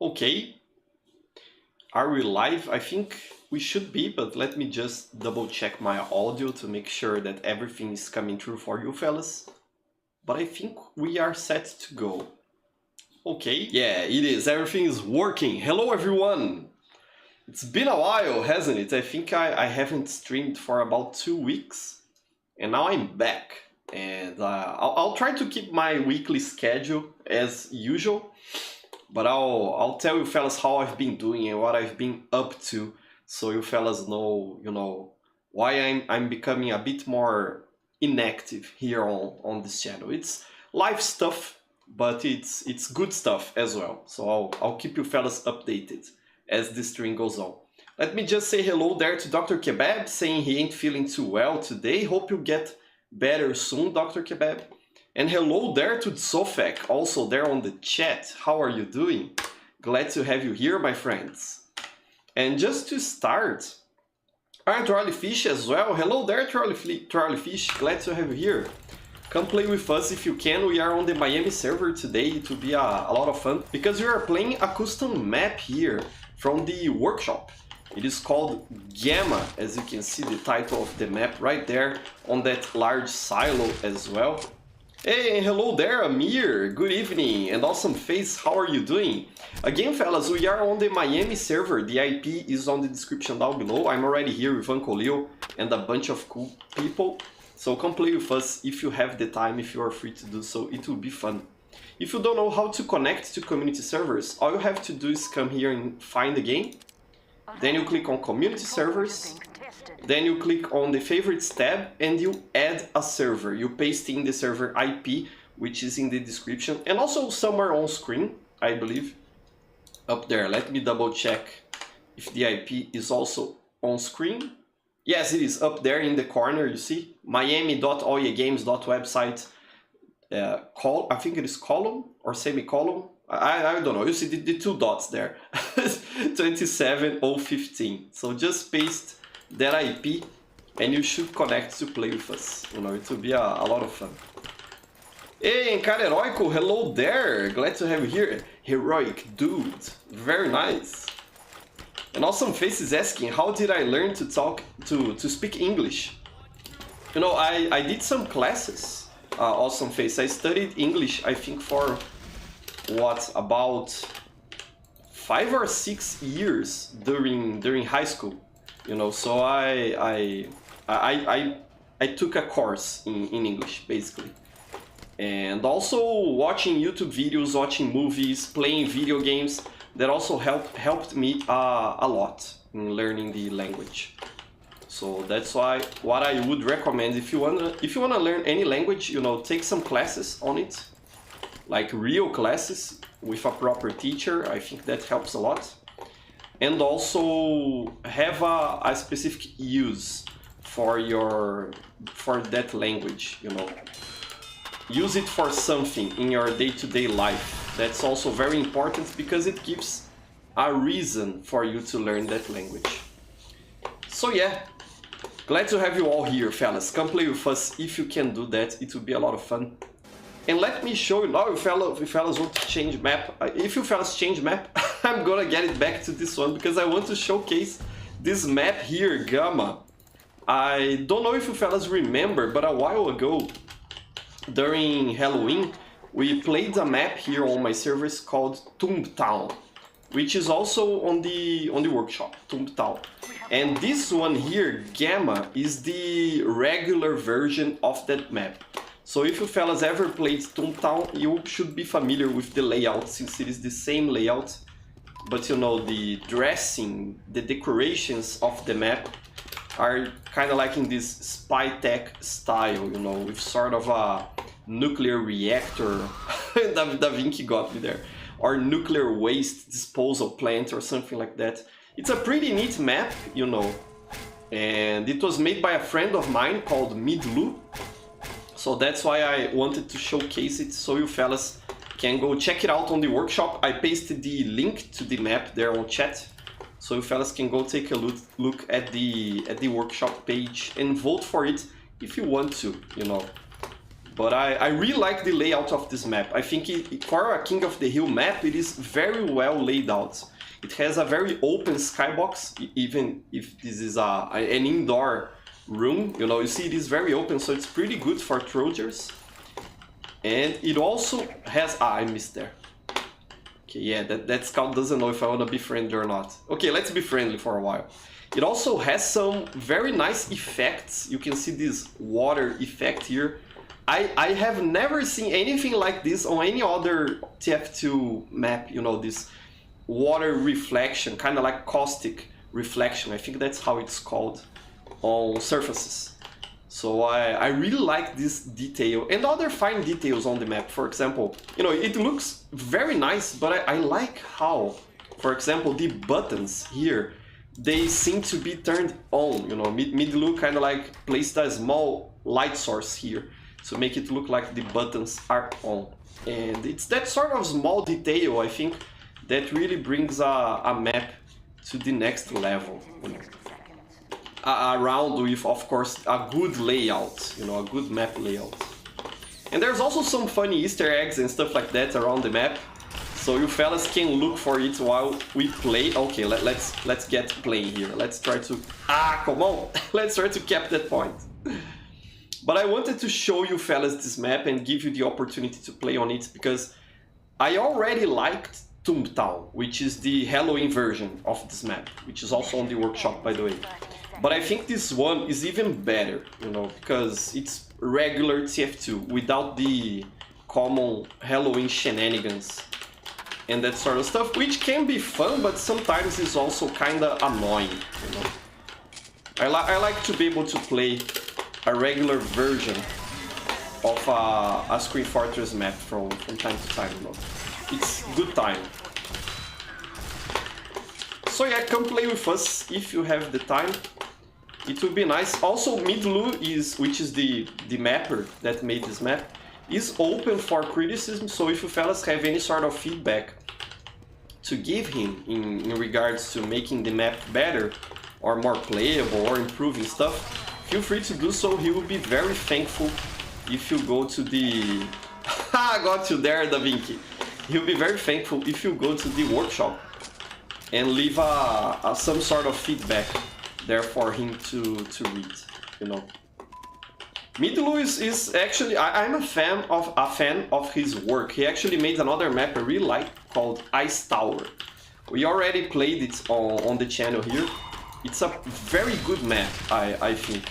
Okay, are we live? I think we should be, but let me just double check my audio to make sure that everything is coming through for you fellas. But I think we are set to go. Okay, yeah, it is. Everything is working. Hello everyone! It's been a while, hasn't it? I think I haven't streamed for about 2 weeks, and now I'm back. And I'll try to keep my weekly schedule as usual. But I'll tell you fellas how I've been doing and what I've been up to, so you fellas know, why I'm becoming a bit more inactive here on this channel. It's live stuff, but it's good stuff as well. So I'll keep you fellas updated as this stream goes on. Let me just say hello there to Dr. Kebab, saying he ain't feeling too well today. Hope you get better soon, Dr. Kebab. And hello there to Zofek, also there on the chat. How are you doing? Glad to have you here, my friends. And just to start, Charlie Fish as well. Hello there, Charlie Fish. Glad to have you here. Come play with us if you can. We are on the Miami server today. It will be a lot of fun because we are playing a custom map here from the workshop. It is called Gamma, as you can see the title of the map right there on that large silo as well. Hey, hello there, Amir. Good evening. And Awesome Face, how are you doing? Again, fellas, we are on the Miami server. The IP is on the description down below. I'm already here with Uncle Leo and a bunch of cool people. So come play with us if you have the time, if you are free to do so. It will be fun. If you don't know how to connect to community servers, all you have to do is come here and find the game. Then you click on community servers. Then you click on the favorites tab and you add a server. You paste in the server IP, which is in the description and also somewhere on screen, I believe. Up there, let me double check if the IP is also on screen. Yes, it is up there in the corner, you see. Miami.oyegames.website. I think it is column or semicolon. I don't know, you see the two dots there. 27015. So just paste that IP and you should connect to play with us. It will be a lot of fun. Hey, Encar Heroico, hello there. Glad to have you here. Heroic dude, very nice. And Awesome Face is asking, how did I learn to speak English? I did some classes, Awesome Face. I studied English, I think for about 5 or 6 years during high school. So I took a course in English, basically. And also watching YouTube videos, watching movies, playing video games, that also helped me a lot in learning the language. So that's why what I would recommend if you wanna learn any language, take some classes on it, like real classes with a proper teacher. I think that helps a lot. And also have a specific use for that language, Use it for something in your day-to-day life. That's also very important because it gives a reason for you to learn that language. So yeah, glad to have you all here, fellas. Come play with us if you can do that. It will be a lot of fun. And let me show you now, if fellas want to change map. If you fellas change map, I'm gonna get it back to this one because I want to showcase this map here, Gamma. I don't know if you fellas remember, but a while ago, during Halloween, we played a map here on my servers called Toontown, which is also on the workshop, Toontown. And this one here, Gamma, is the regular version of that map. So if you fellas ever played Toontown, you should be familiar with the layout, since it is the same layout. But the dressing, the decorations of the map are kind of like in this spy tech style, with sort of a nuclear reactor. Da Vinci got me there. Or nuclear waste disposal plant or something like that. It's a pretty neat map, And it was made by a friend of mine called Midlu. So that's why I wanted to showcase it, so you fellas can go check it out on the workshop. I pasted the link to the map there on chat, so you fellas can go take a look at the workshop page and vote for it if you want to, But I really like the layout of this map. I think for a King of the Hill map, it is very well laid out. It has a very open skybox, even if this is an indoor room. You know, you see it is very open, so it's pretty good for Trojans. And it also has... Ah, I missed there. Okay, yeah, that scout doesn't know if I want to be friendly or not. Okay, let's be friendly for a while. It also has some very nice effects. You can see this water effect here. I have never seen anything like this on any other TF2 map, you know, this water reflection, kind of like caustic reflection. I think that's how it's called on surfaces. So I really like this detail and other fine details on the map. For example, you know, it looks very nice, but I like how, for example, the buttons here, they seem to be turned on, you know. Midlu kind of like placed a small light source here to make it look like the buttons are on. And it's that sort of small detail, I think, that really brings a map to the next level. You know. Around with, of course, a good layout, you know, a good map layout. And there's also some funny Easter eggs and stuff like that around the map, so you fellas can look for it while we play. Okay, let's get playing here. Let's try to... Ah, come on! Let's try to cap that point. But I wanted to show you fellas this map and give you the opportunity to play on it, because I already liked Toontown, which is the Halloween version of this map, which is also on the workshop, by the way. But I think this one is even better, you know, because it's regular TF2 without the common Halloween shenanigans and that sort of stuff, which can be fun, but sometimes is also kind of annoying, you know. I like to be able to play a regular version of a Screen Fortress map from time to time, you know. It's good time. So yeah, come play with us if you have the time. It would be nice. Also, Midlu which is the mapper that made this map, is open for criticism. So if you fellas have any sort of feedback to give him in regards to making the map better or more playable or improving stuff, feel free to do so. He will be very thankful if you go to the... I got you there, Da Vinci. He'll be very thankful if you go to the workshop and leave some sort of feedback there for him to read, you know. Midlu is actually... I'm a fan of his work. He actually made another map I really like called Ice Tower. We already played it on the channel here. It's a very good map, I think.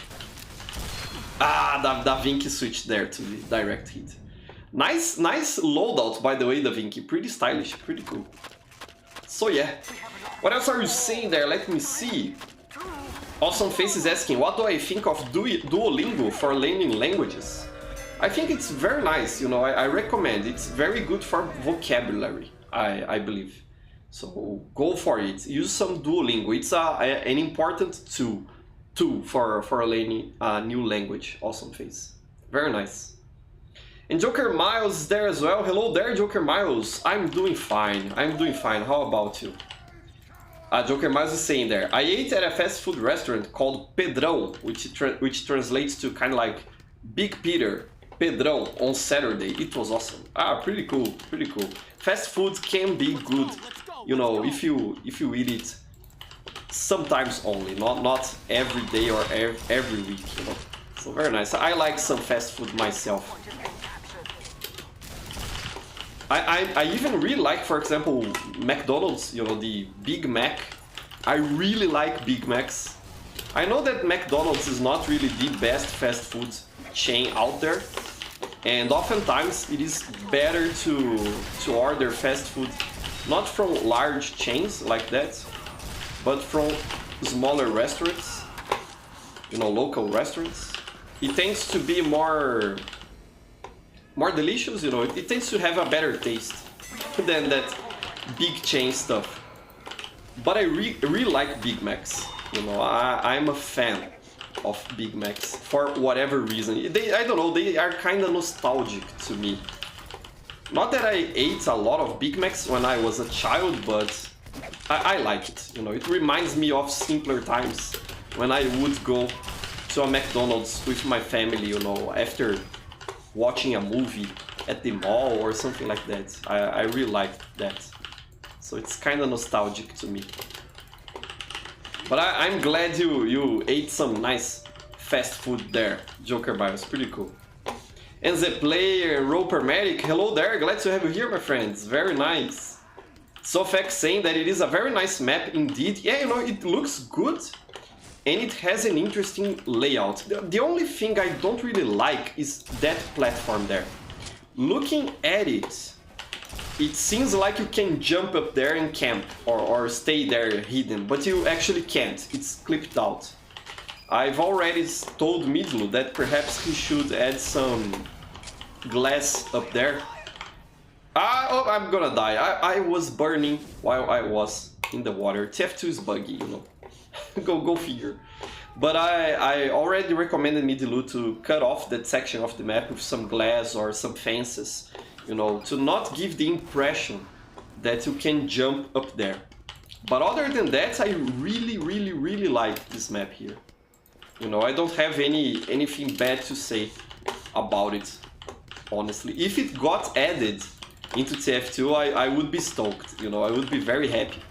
Ah, Da Vinci switched there to the direct hit. Nice loadout, by the way, Da Vinci. Pretty stylish, pretty cool. So yeah. What else are you saying there? Let me see. Awesome Face is asking, what do I think of Duolingo for learning languages? I think it's very nice, you know, I recommend. It's very good for vocabulary, I believe. So go for it. Use some Duolingo. It's an important tool for learning a new language. Awesome Face. Very nice. And Joker Miles is there as well. Hello there, Joker Miles. I'm doing fine. How about you? Joker Miles is saying there, I ate at a fast food restaurant called Pedrão, which translates to kind of like Big Peter, Pedrão, on Saturday. It was awesome. Pretty cool, pretty cool. Fast food can be good, you know, if you eat it sometimes only, not every day or every week, you know. So very nice. I like some fast food myself. I even really like, for example, McDonald's, you know, the Big Mac. I really like Big Macs. I know that McDonald's is not really the best fast food chain out there, and oftentimes it is better to order fast food not from large chains like that, but from smaller restaurants, you know, local restaurants. It tends to be more delicious, you know. It tends to have a better taste than that big chain stuff. But I really like Big Macs, you know. I'm a fan of Big Macs for whatever reason. I don't know, they are kind of nostalgic to me. Not that I ate a lot of Big Macs when I was a child, but I like it, you know. It reminds me of simpler times when I would go to a McDonald's with my family, you know, after watching a movie at the mall or something like that. I really like that. So it's kind of nostalgic to me. But I'm glad you ate some nice fast food there, Joker Bios. Pretty cool. And the player, Roper Medic, hello there, glad to have you here, my friends. Very nice. Sofek saying that it is a very nice map indeed. Yeah, you know, it looks good and it has an interesting layout. The only thing I don't really like is that platform there. Looking at it, it seems like you can jump up there and camp or stay there hidden, but you actually can't. It's clipped out. I've already told Midlu that perhaps he should add some glass up there. Oh, I'm gonna die. I was burning while I was in the water. TF2 is buggy, you know. go figure. But I already recommended Midlu to cut off that section of the map with some glass or some fences, you know, to not give the impression that you can jump up there. But other than that, I really like this map here. You know, I don't have anything bad to say about it, honestly. If it got added into TF2, I would be stoked, you know, I would be very happy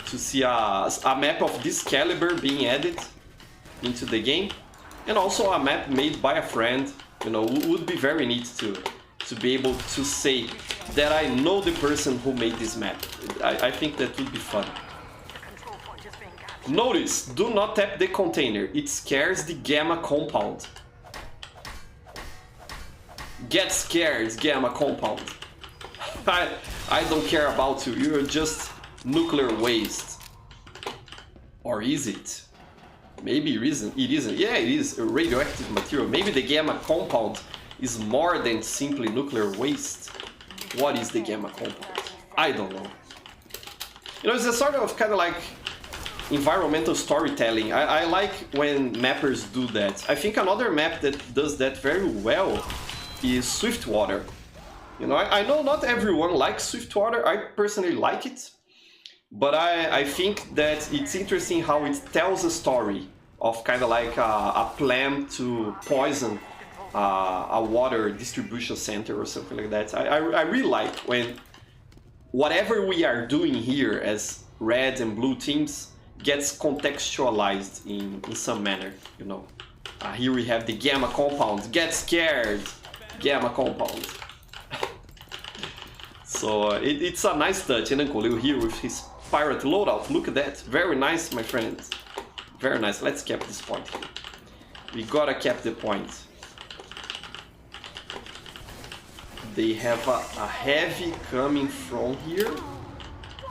to see a map of this caliber being added into the game, and also a map made by a friend, you know, would be very neat to be able to say that I know the person who made this map. I think that would be fun. Notice, do not tap the container, it scares the gamma compound. Get scared, gamma compound. I don't care about you, you're just nuclear waste. Or is it? Maybe it isn't. Yeah, it is a radioactive material. Maybe the gamma compound is more than simply nuclear waste. What is the gamma compound? I don't know. You know, it's a sort of kind of like environmental storytelling. I like when mappers do that. I think another map that does that very well is Swiftwater. You know, I know not everyone likes Swiftwater. I personally like it. But I think that it's interesting how it tells a story of kind of like a plan to poison a water distribution center or something like that. I really like when whatever we are doing here as red and blue teams gets contextualized in some manner, you know. Here we have the gamma compound. Get scared, gamma compound. So it's a nice touch. And Uncle Leo here with his pirate loadout. Look at that. Very nice, my friends. Very nice. Let's cap this point here. We gotta cap the point. They have a heavy coming from here.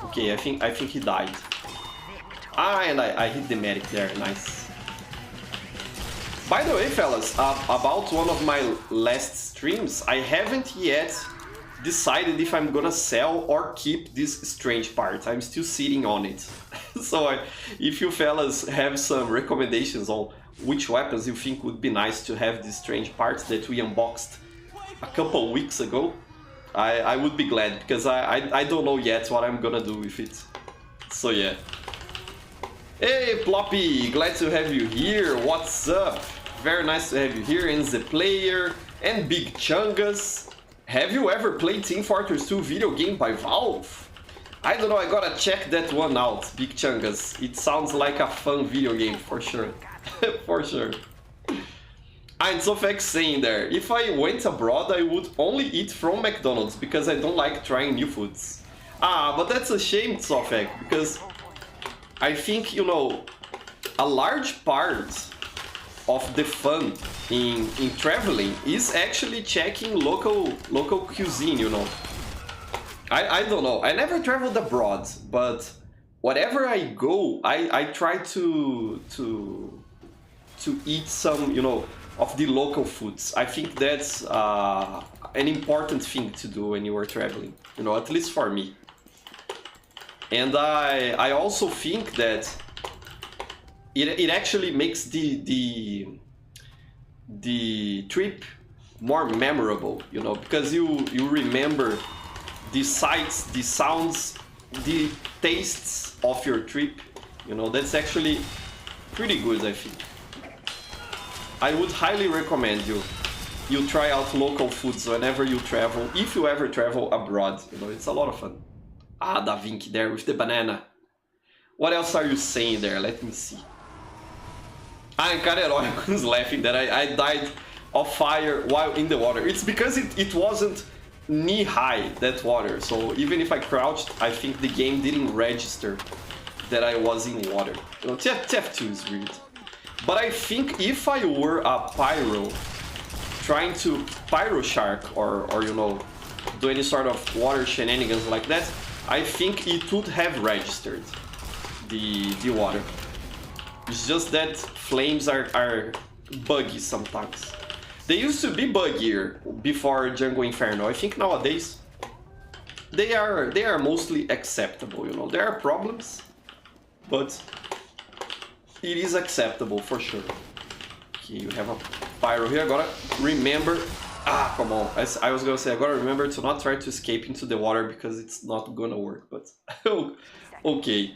Okay, I think he died. And I hit the medic there. Nice. By the way, fellas, about one of my last streams, I haven't yet decided if I'm gonna sell or keep this strange part. I'm still sitting on it. So if you fellas have some recommendations on which weapons you think would be nice to have this strange part that we unboxed a couple weeks ago, I would be glad, because I don't know yet what I'm gonna do with it. So yeah. Hey Ploppy, glad to have you here. What's up? Very nice to have you here. And the player and Big Chungus. Have you ever played Team Fortress 2 video game by Valve? I don't know, I gotta check that one out, Big Chungus. It sounds like a fun video game, for sure. For sure. And Sofek saying there, if I went abroad, I would only eat from McDonald's, because I don't like trying new foods. But that's a shame, Sofek, because I think, you know, a large part of the fun in traveling is actually checking local cuisine, you know. I don't know, I never traveled abroad, but wherever I go, I try to eat some, you know, of the local foods. I think that's an important thing to do when you are traveling, you know, at least for me. And I also think that it actually makes the trip more memorable, you know, because you remember the sights, the sounds, the tastes of your trip, you know. That's actually pretty good, I think. I would highly recommend you you try out local foods whenever you travel, if you ever travel abroad. You know, it's a lot of fun. Ah, Da Vinci there with the banana. What else are you saying there? Let me see. Ah, and Careroi was laughing that I died of fire while in the water. It's because it wasn't knee-high, that water. So even if I crouched, I think the game didn't register that I was in water. You know, TF2 is weird. But I think if I were a pyro, trying to pyro shark or you know, do any sort of water shenanigans like that, I think it would have registered the water. It's just that flames are buggy sometimes. They used to be buggier before Jungle Inferno. I think nowadays they are mostly acceptable, you know. There are problems, but it is acceptable for sure. Okay, you have a pyro here. I gotta remember. Ah, come on. I was gonna say, I gotta remember to not try to escape into the water because it's not gonna work, but okay.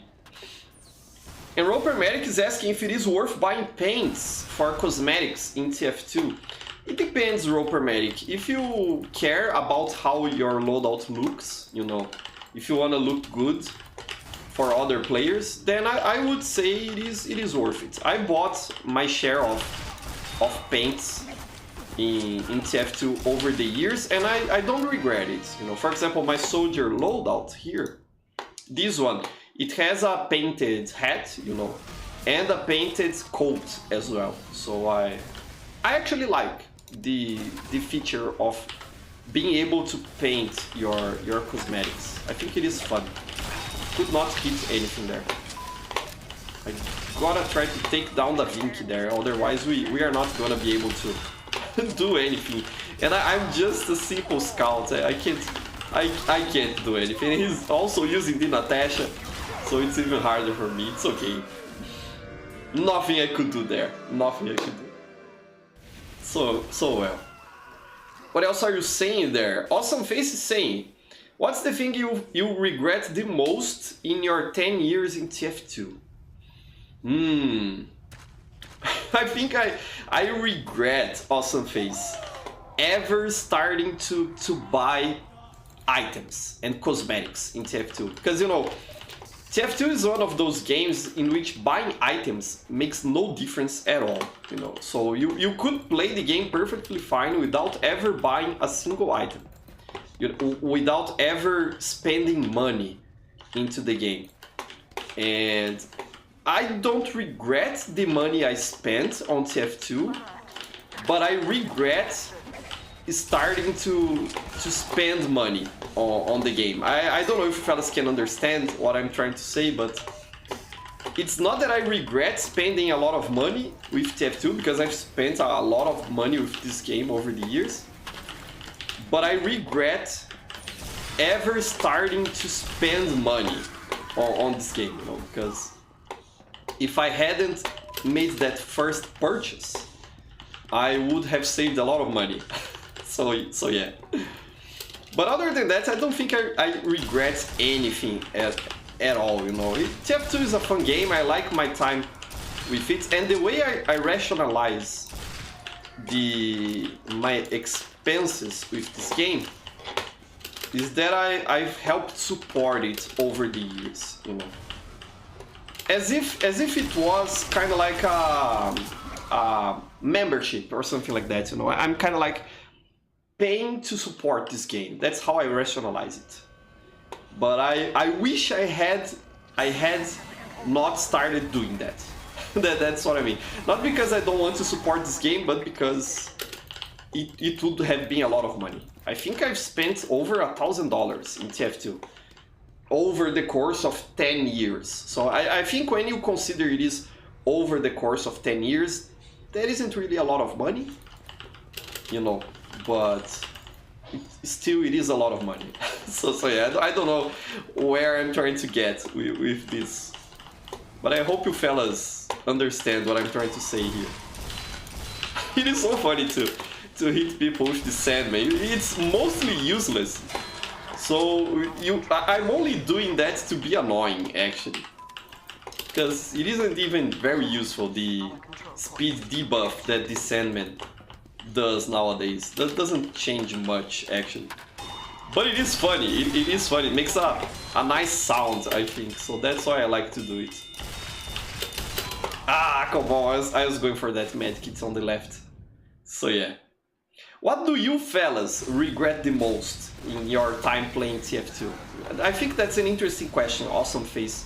And Roper Medic is asking if it is worth buying paints for cosmetics in TF2. It depends, Roper Medic. If you care about how your loadout looks, you know, if you wanna look good for other players, then I would say it is worth it. I bought my share of paints in TF2 over the years, and I don't regret it. You know, for example, my soldier loadout here, this one, it has a painted hat, you know, and a painted coat as well. So I actually like the feature of being able to paint your cosmetics. I think it is fun. Could not hit anything there. I gotta try to take down Da Vinci there, otherwise we are not gonna be able to do anything. And I'm just a simple scout. I can't do anything. He's also using the Natasha, so it's even harder for me. It's okay. Nothing I could do there. Nothing I could do. So well. What else are you saying there? Awesome Face is saying, what's the thing you regret the most in your 10 years in TF2? I think I regret, Awesome Face, ever starting to buy items and cosmetics in TF2. Because, you know, TF2 is one of those games in which buying items makes no difference at all, you know. So you could play the game perfectly fine without ever buying a single item, you know, without ever spending money into the game. And I don't regret the money I spent on TF2, but I regret starting to spend money on the game. I don't know if you fellas can understand what I'm trying to say, but it's not that I regret spending a lot of money with TF2, because I've spent a lot of money with this game over the years, but I regret ever starting to spend money on this game, you know, because if I hadn't made that first purchase, I would have saved a lot of money. So yeah. But other than that, I don't think I regret anything at all, you know. TF2 is a fun game, I like my time with it, and the way I rationalize my expenses with this game is that I've helped support it over the years, you know. As if it was kind of like a membership or something like that, you know. I'm kind of like paying to support this game. That's how I rationalize it. But I wish I had not started doing that. That's what I mean. Not because I don't want to support this game, but because it would have been a lot of money. I think I've spent over $1,000 in TF2 over the course of 10 years. So I think when you consider it is over the course of 10 years, that isn't really a lot of money, you know, but still it is a lot of money. so yeah, I don't know where I'm trying to get with this, but I hope you fellas understand what I'm trying to say here. It is so funny to hit people with the Sandman. It's mostly useless. So I'm only doing that to be annoying, actually, because it isn't even very useful, the speed debuff that the Sandman does nowadays. That doesn't change much, actually. But it is funny. It is funny. It makes a nice sound, I think. So that's why I like to do it. Ah, come on. I was going for that medkit on the left. So yeah. What do you fellas regret the most in your time playing TF2? I think that's an interesting question. Awesome face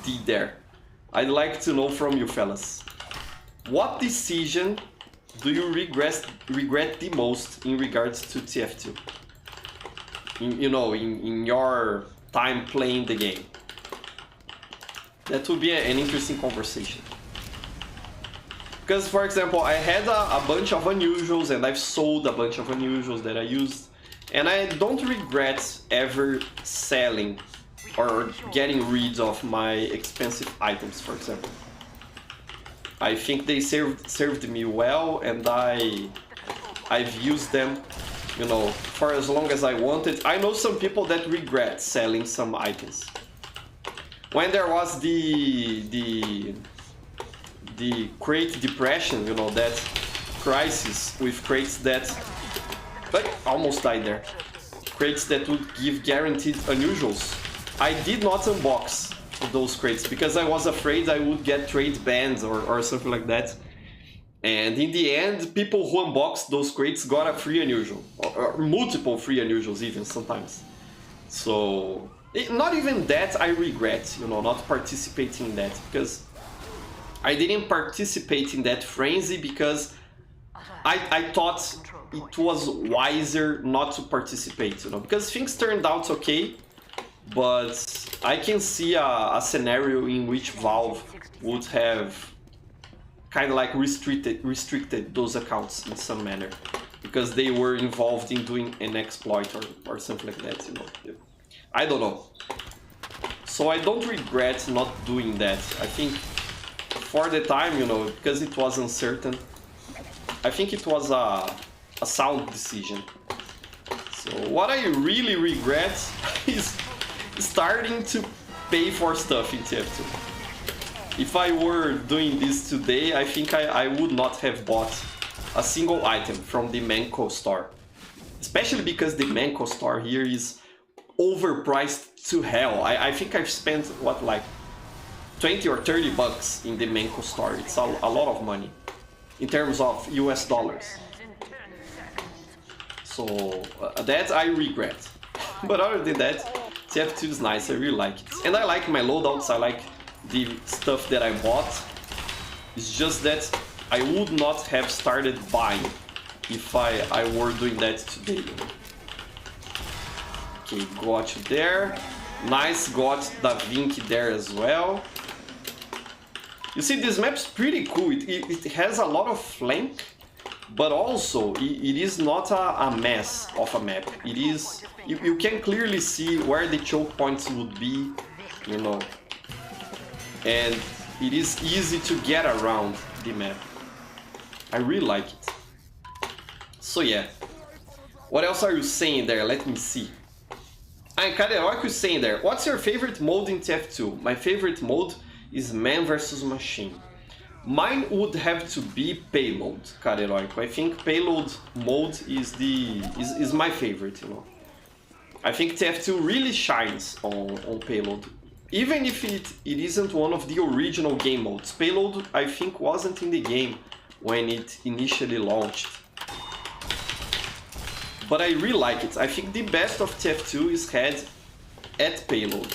did there. I'd like to know from you fellas. What decision do you regret the most in regards to TF2? In your time playing the game. That would be an interesting conversation. Because, for example, I had a bunch of unusuals and I've sold a bunch of unusuals that I used. And I don't regret ever selling or getting rid of my expensive items, for example. I think they served me well, and I've used them, for as long as I wanted. I know some people that regret selling some items. When there was the crate depression, that crisis with crates that almost died there. Crates that would give guaranteed unusuals. I did not unbox those crates because I was afraid I would get trade bans or something like that. And in the end, people who unboxed those crates got a free unusual, or multiple free unusuals even sometimes. So, not even that I regret, not participating in that, because I didn't participate in that frenzy because I thought it was wiser not to participate, because things turned out okay, but I can see a scenario in which Valve would have kind of like restricted those accounts in some manner, because they were involved in doing an exploit or something like that, I don't know. So I don't regret not doing that. I think for the time, because it was uncertain, I think it was a sound decision. So what I really regret is starting to pay for stuff in TF2. If I were doing this today, I think I would not have bought a single item from the Manco store. Especially because the Manco store here is overpriced to hell. I think I've spent, what, like 20 or 30 bucks in the Manco store. It's a lot of money in terms of US dollars. So that I regret. But other than that, TF2 is nice. I really like it. And I like my loadouts. I like the stuff that I bought. It's just that I would not have started buying if I were doing that today. Okay, got you there. Nice, got Da Vinci there as well. You see, this map's pretty cool. It has a lot of flank, but also it is not a mess of a map. It is, you can clearly see where the choke points would be, and it is easy to get around the map. I really like it. So yeah, what else are you saying there? Let me see. And Kaderoku is saying there, what's your favorite mode in TF2? My favorite mode is man versus machine. Mine would have to be payload, Kaderoku. I think payload mode is my favorite, I think TF2 really shines on payload. Even if it isn't one of the original game modes. Payload, I think, wasn't in the game when it initially launched. But I really like it. I think the best of TF2 is had at payload.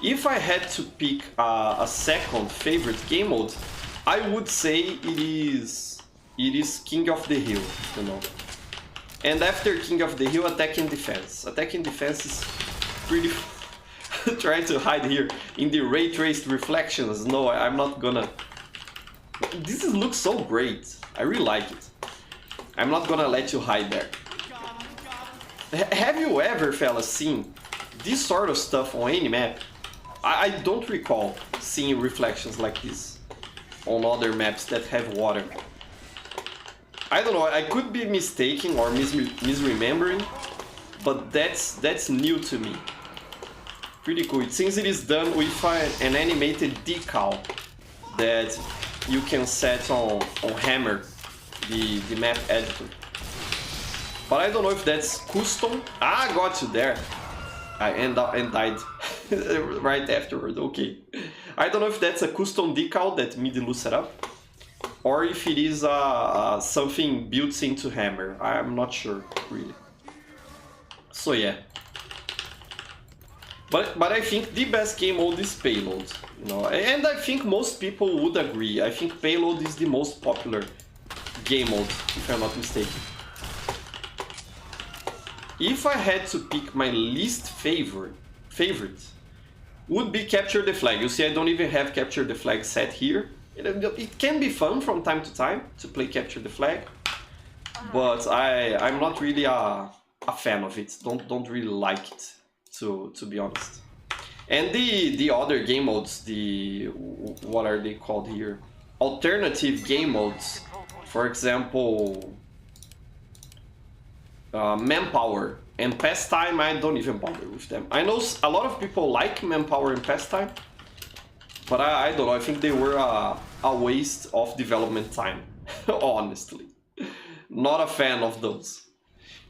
If I had to pick a second favorite game mode, I would say it is King of the Hill, And after King of the Hill, Attack and Defense. Attack and Defense is pretty... trying to hide here in the ray traced reflections. No, I'm not gonna... This looks so great. I really like it. I'm not gonna let you hide there. Have you ever, fellas, seen this sort of stuff on any map? I don't recall seeing reflections like this on other maps that have water. I don't know, I could be mistaken or misremembering, but that's new to me. Pretty cool. It seems it is done with an animated decal that you can set on hammer the map editor. But I don't know if that's custom. Ah, got you there. I end up and died right afterward. Okay. I don't know if that's a custom decal that Midilu set up, or if it is something built into Hammer. I'm not sure really. So yeah. But I think the best game mode is Payload, you know, and I think most people would agree. I think Payload is the most popular game mode, if I'm not mistaken. If I had to pick my least favorite would be Capture the Flag. You see, I don't even have Capture the Flag set here. It can be fun from time to time to play Capture the Flag, but I'm not really a fan of it. Don't really like it. To be honest. And the other game modes, what are they called here? Alternative game modes. For example, Manpower and Pastime, I don't even bother with them. I know a lot of people like Manpower and Pastime, but I don't know, I think they were a waste of development time, honestly. Not a fan of those.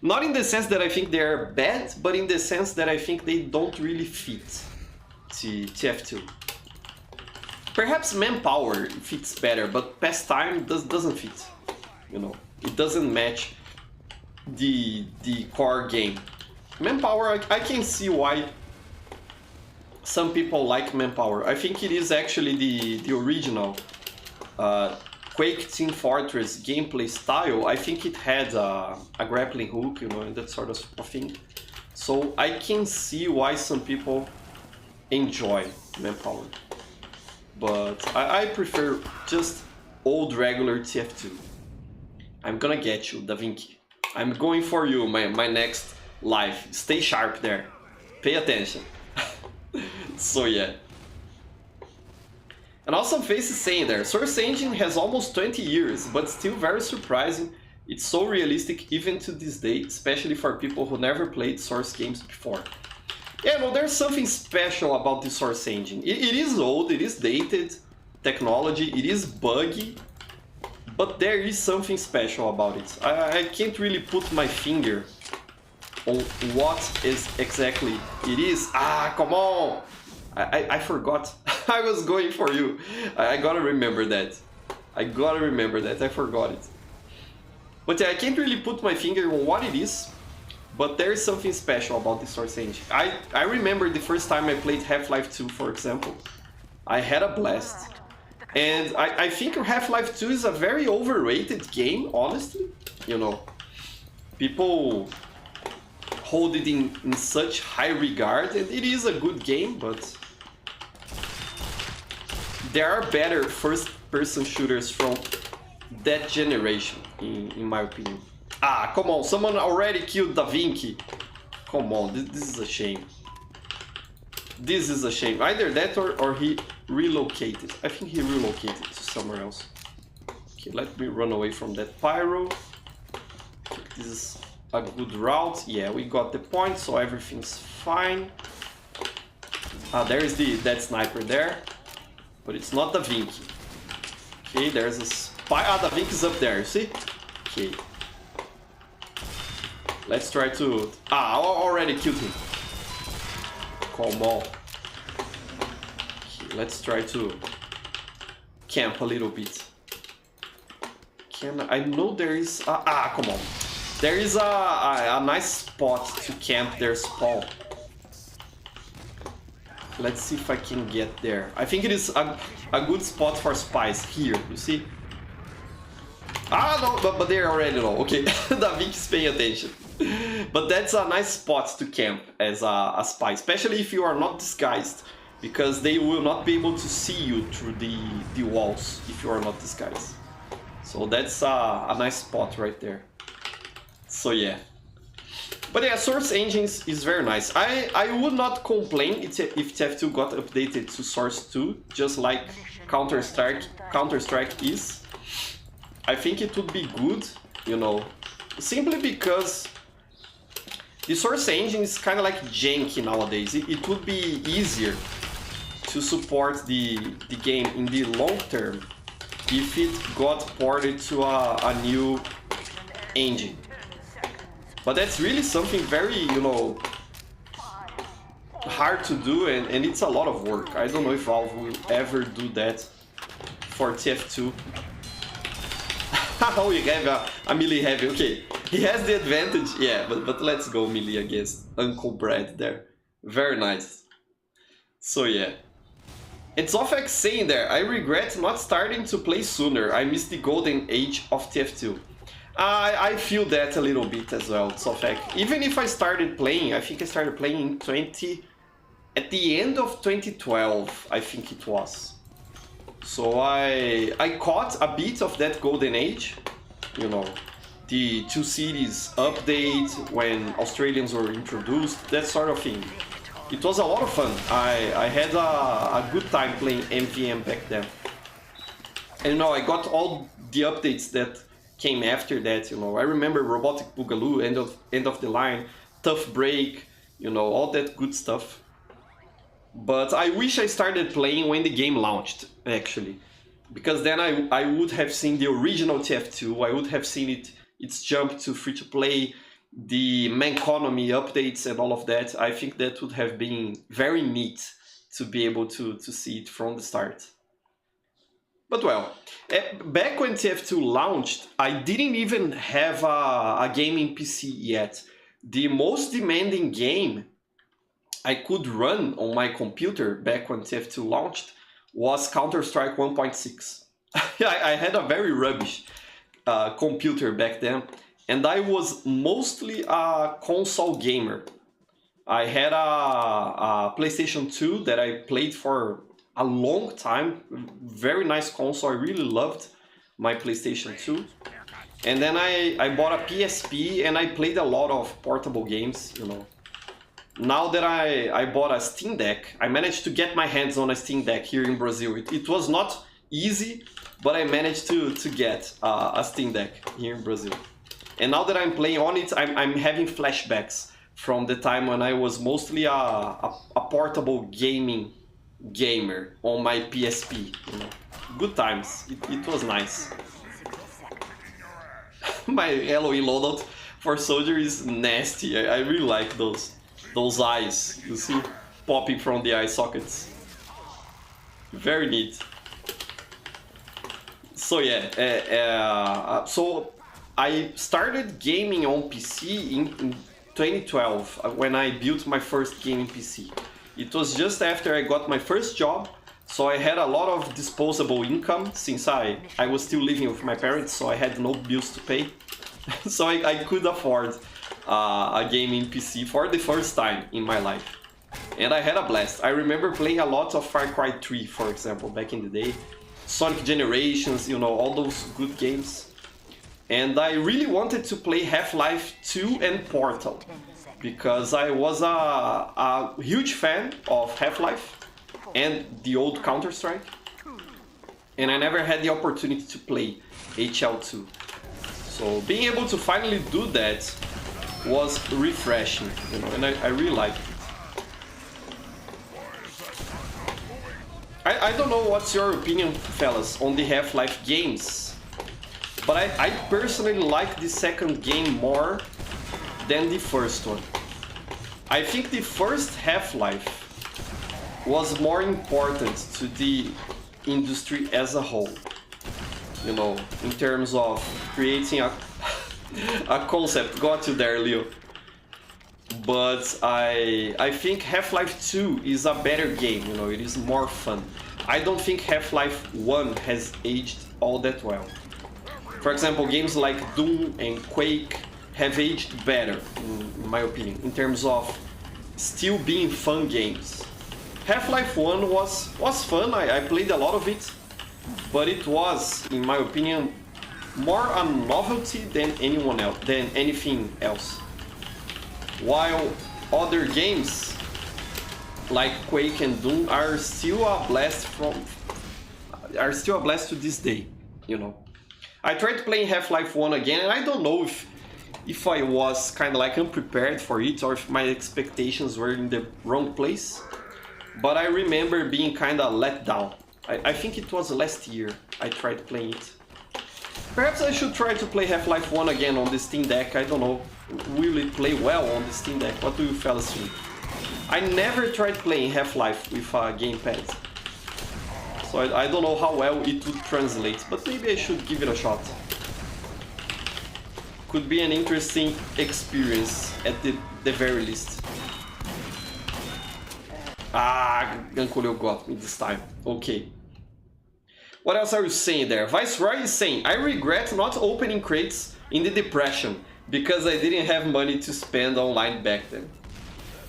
Not in the sense that I think they're bad, but in the sense that I think they don't really fit TF2. Perhaps Manpower fits better, but Pastime doesn't fit. You know, it doesn't match the core game. Manpower, I can see why some people like Manpower. I think it is actually the original Quake Team Fortress gameplay style. I think it had a grappling hook, you know, and that sort of thing. So I can see why some people enjoy Manpower. But I prefer just old regular TF2. I'm gonna get you, Da Vinci. I'm going for you, my next live. Stay sharp there. Pay attention. So yeah. And Awesome Face is saying there, Source Engine has almost 20 years, but still very surprising. It's so realistic even to this day, especially for people who never played Source games before. Yeah, no, there's something special about the Source Engine. It is old, it is dated technology, it is buggy, but there is something special about it. I can't really put my finger on what is exactly it is. Ah, come on! I forgot. I was going for you. I gotta remember that. I forgot it. But yeah, I can't really put my finger on what it is, but there is something special about the Source Engine. I remember the first time I played Half-Life 2, for example. I had a blast. And I think Half-Life 2 is a very overrated game, honestly. You know, people hold it in such high regard, and it is a good game, but there are better first-person shooters from that generation, in my opinion. Ah, come on, someone already killed Da Vinci. Come on, this is a shame. This is a shame. Either that or he relocated. I think he relocated to somewhere else. Okay, let me run away from that pyro. This is a good route. Yeah, we got the point, so everything's fine. There is that sniper there. But it's not Da Vinci. Okay, there's a spy. Da Vinci's up there, you see? Okay. Let's try to... I already killed him. Come on. Okay, let's try to camp a little bit. I know there is... come on. There is a nice spot to camp their spawn. Let's see if I can get there. I think it is a good spot for spies here, you see? No, but they already know. Okay, Da Vinci's paying attention. But that's a nice spot to camp as a spy, especially if you are not disguised, because they will not be able to see you through the walls if you are not disguised. So that's a nice spot right there. So yeah. But yeah, Source Engines is very nice. I would not complain if TF2 got updated to Source 2, just like Counter-Strike is. I think it would be good, you know, simply because the Source Engine is kind of like janky nowadays. It would be easier to support the game in the long term if it got ported to a new engine. But that's really something very, you know, hard to do, and it's a lot of work. I don't know if Valve will ever do that for TF2. Oh, you have a melee heavy. Okay, he has the advantage. Yeah, but let's go melee against Uncle Brad there. Very nice. So yeah. It's Zofex saying there, I regret not starting to play sooner. I missed the golden age of TF2. I feel that a little bit as well, Zofex. Even if I started playing, I think I started playing in at the end of 2012, I think it was. So I caught a bit of that golden age, you know, the 2 cities update when Australians were introduced, that sort of thing. It was a lot of fun. I had a good time playing MVM back then. And you know, I got all the updates that came after that, you know. I remember Robotic Boogaloo, end of the line, Tough Break, you know, all that good stuff. But I wish I started playing when the game launched, actually. Because then I would have seen the original TF2, I would have seen its jump to free-to-play, the Manconomy updates and all of that. I think that would have been very neat to be able to see it from the start. But well, back when TF2 launched, I didn't even have a gaming PC yet. The most demanding game I could run on my computer back when TF2 launched was Counter-Strike 1.6. I had a very rubbish computer back then, and I was mostly a console gamer. I had a PlayStation 2 that I played for a long time, very nice console, I really loved my PlayStation 2. And then I bought a PSP and I played a lot of portable games, you know. Now that I bought a Steam Deck, I managed to get my hands on a Steam Deck here in Brazil. It was not easy, but I managed to get a Steam Deck here in Brazil. And now that I'm playing on it, I'm having flashbacks from the time when I was mostly a portable gamer on my PSP. You know. Good times. It was nice. My LOE loadout for Soldier is nasty. I really like those eyes, you see, popping from the eye sockets. Very neat. So yeah, so I started gaming on PC in 2012 when I built my first gaming PC. It was just after I got my first job, so I had a lot of disposable income since I was still living with my parents, so I had no bills to pay. So I could afford a gaming PC for the first time in my life. And I had a blast. I remember playing a lot of Far Cry 3, for example, back in the day. Sonic Generations, you know, all those good games. And I really wanted to play Half-Life 2 and Portal, because I was a huge fan of Half-Life and the old Counter-Strike. And I never had the opportunity to play HL2. So being able to finally do that was refreshing, you know, and I really liked it. I don't know what's your opinion, fellas, on the Half-Life games, but I personally like the second game more than the first one. I think the first Half-Life was more important to the industry as a whole, you know, in terms of creating a concept. Got you there, Leo. But I think Half-Life 2 is a better game, you know, it is more fun. I don't think Half-Life 1 has aged all that well. For example, games like Doom and Quake have aged better, in my opinion, in terms of still being fun games. Half-Life 1 was fun, I played a lot of it, but it was, in my opinion, more a novelty than anything else. While other games like Quake and Doom are still a blast to this day, you know. I tried playing Half-Life 1 again, and I don't know if I was kind of like unprepared for it or if my expectations were in the wrong place, but I remember being kind of let down. I think it was last year I tried playing it. Perhaps I should try to play Half-Life 1 again on the Steam Deck. I don't know. Will it play well on the Steam Deck? What do you fellas think? I never tried playing Half-Life with a gamepad. So I don't know how well it would translate, but maybe I should give it a shot. Could be an interesting experience at the very least. Ah, Gankuleo got me this time. Okay. What else are you saying there? Viceroy is saying, I regret not opening crates in the depression because I didn't have money to spend online back then.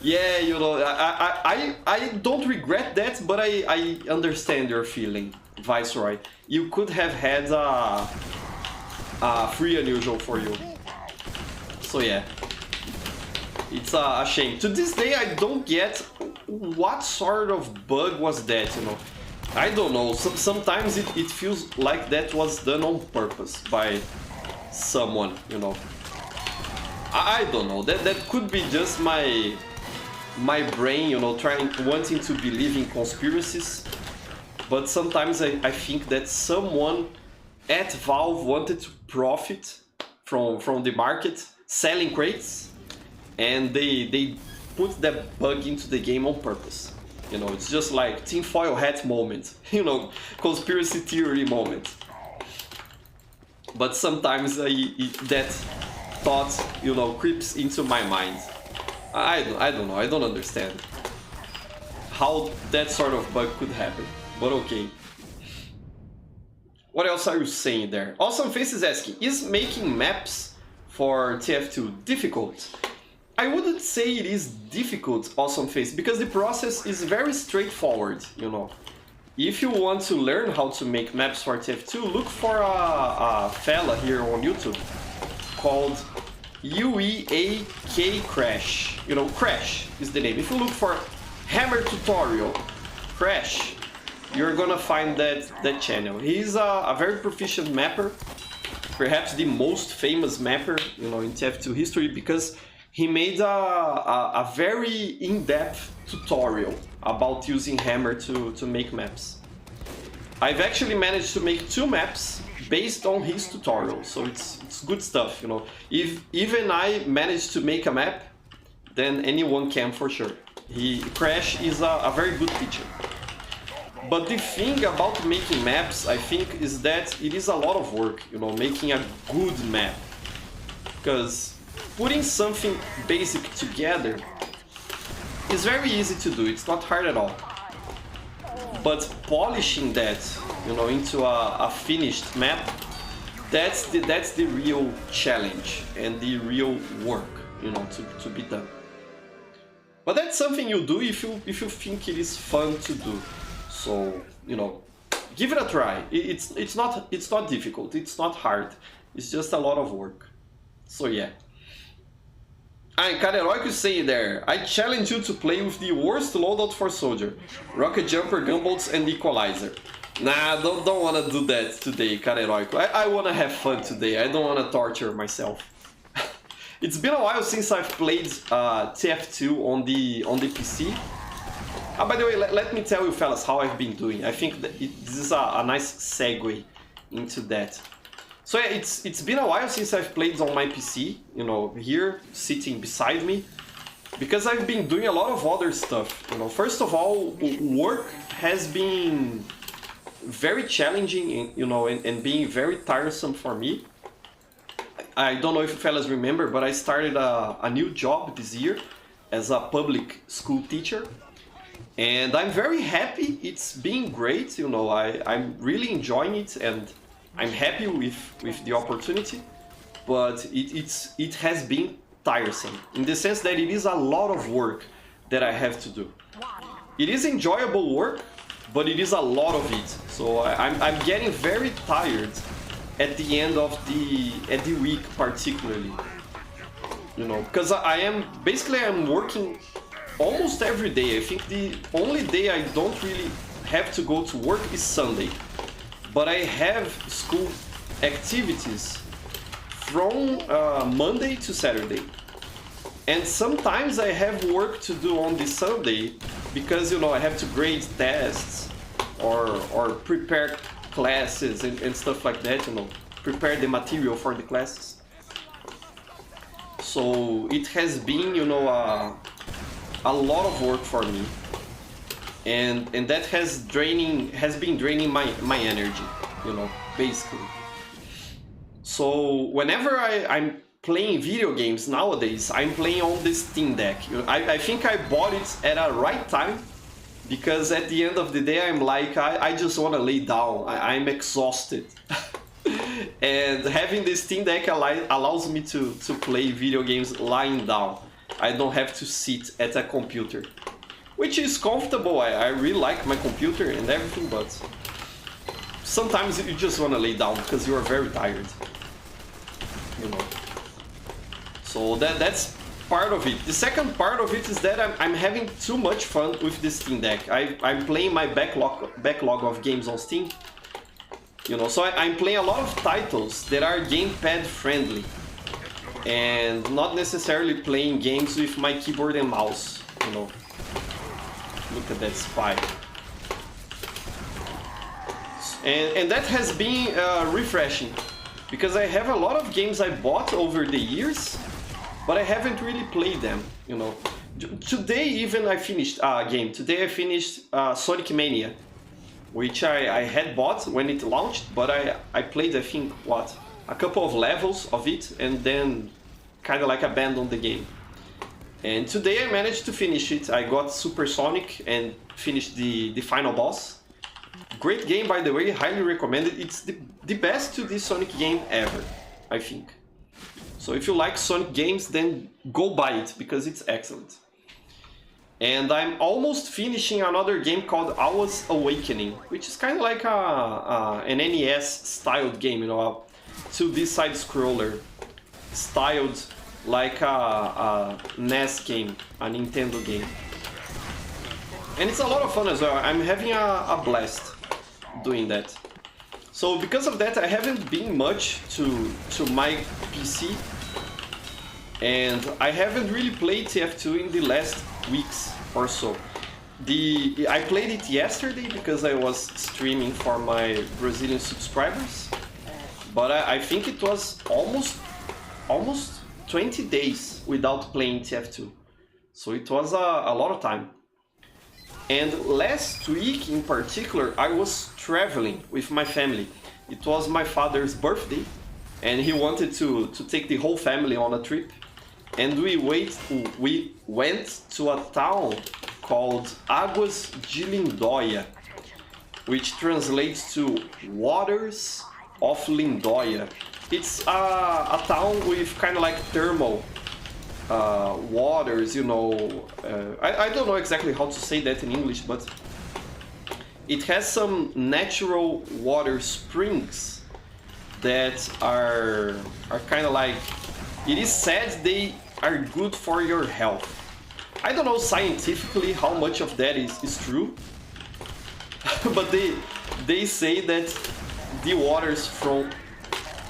Yeah, you know, I don't regret that, but I understand your feeling, Viceroy. You could have had a free unusual for you. So yeah, it's a shame. To this day, I don't get what sort of bug was that, you know. I don't know, sometimes it feels like that was done on purpose by someone, you know. I don't know, that could be just my brain, you know, wanting to believe in conspiracies. But sometimes I think that someone at Valve wanted to profit from the market selling crates, and they put that bug into the game on purpose. You know, it's just like tinfoil hat moment, you know, conspiracy theory moment. But sometimes that thought, you know, creeps into my mind. I don't know, I don't understand how that sort of bug could happen, but okay. What else are you saying there? Awesome Face is asking, is making maps for TF2 difficult? I wouldn't say it is difficult, Awesome Face, because the process is very straightforward, you know. If you want to learn how to make maps for TF2, look for a fella here on YouTube called UEAK Crash. You know, Crash is the name. If you look for Hammer Tutorial Crash, you're gonna find that channel. He's a very proficient mapper, perhaps the most famous mapper, you know, in TF2 history, because he made a very in-depth tutorial about using Hammer to make maps. I've actually managed to make 2 maps based on his tutorial, so it's good stuff, you know. If even I managed to make a map, then anyone can for sure. Crash is a very good teacher. But the thing about making maps, I think, is that it is a lot of work, you know, making a good map. Because putting something basic together is very easy to do, it's not hard at all. But polishing that, you know, into a finished map, that's the real challenge and the real work, you know, to be done. But that's something you do if you think it is fun to do. So, you know, give it a try. It's not difficult, it's not hard, it's just a lot of work. So yeah. And Kareroik is saying there, I challenge you to play with the worst loadout for Soldier. Rocket Jumper, Gunbolts and Equalizer. Nah, don't wanna do that today, Kareroik. I wanna have fun today, I don't wanna torture myself. It's been a while since I've played TF2 on the PC. By the way, let me tell you fellas how I've been doing. I think that this is a nice segue into that. So yeah, it's been a while since I've played on my PC, you know, here, sitting beside me, because I've been doing a lot of other stuff, you know. First of all, work has been very challenging, you know, and being very tiresome for me. I don't know if you fellas remember, but I started a new job this year as a public school teacher. And I'm very happy, it's been great, you know, I'm really enjoying it, and I'm happy with the opportunity, but it has been tiresome, in the sense that it is a lot of work that I have to do. It is enjoyable work, but it is a lot of it, so I'm getting very tired at the end of the week particularly, you know, because I'm working almost every day. I think the only day I don't really have to go to work is Sunday. But I have school activities from Monday to Saturday. And sometimes I have work to do on the Sunday because, you know, I have to grade tests or prepare classes and stuff like that, you know, prepare the material for the classes. So it has been, you know, a lot of work for me, and that has been draining my energy, you know, basically. So whenever I'm playing video games nowadays, I'm playing on this Steam Deck. You know, I think I bought it at a right time, because at the end of the day I'm like, I just want to lay down. I'm exhausted. And having this Steam Deck allows me to play video games lying down. I don't have to sit at a computer, which is comfortable. I really like my computer and everything, but sometimes you just want to lay down because you are very tired, you know. So that's part of it. The second part of it is that I'm having too much fun with the Steam Deck. I'm playing my backlog of games on Steam, you know, so I'm playing a lot of titles that are gamepad friendly and not necessarily playing games with my keyboard and mouse, you know. Look at that spy. And that has been refreshing, because I have a lot of games I bought over the years, but I haven't really played them, you know. Today even I finished a game. Today I finished Sonic Mania, which I had bought when it launched, but I played, I think, what, a couple of levels of it, and then kind of like abandoned the game. And today I managed to finish it. I got Super Sonic and finished the final boss. Great game, by the way, highly recommended. It's the best 2D Sonic game ever, I think. So if you like Sonic games, then go buy it, because it's excellent. And I'm almost finishing another game called Awa's Awakening, which is kind of like an NES-styled game, you know, a 2D side-scroller, styled like a NES game, a Nintendo game. And it's a lot of fun as well. I'm having a blast doing that. So because of that, I haven't been much to my PC, and I haven't really played TF2 in the last weeks or so. I played it yesterday because I was streaming for my Brazilian subscribers, but I think it was almost 20 days without playing TF2. So it was a lot of time. And last week in particular, I was traveling with my family. It was my father's birthday, and he wanted to take the whole family on a trip. And we went to a town called Águas de Lindóia, which translates to Waters of Lindóia. It's a town with kind of like thermal waters, you know. I don't know exactly how to say that in English, but it has some natural water springs that are kind of like, it is said they are good for your health. I don't know scientifically how much of that is true, but they say that the waters from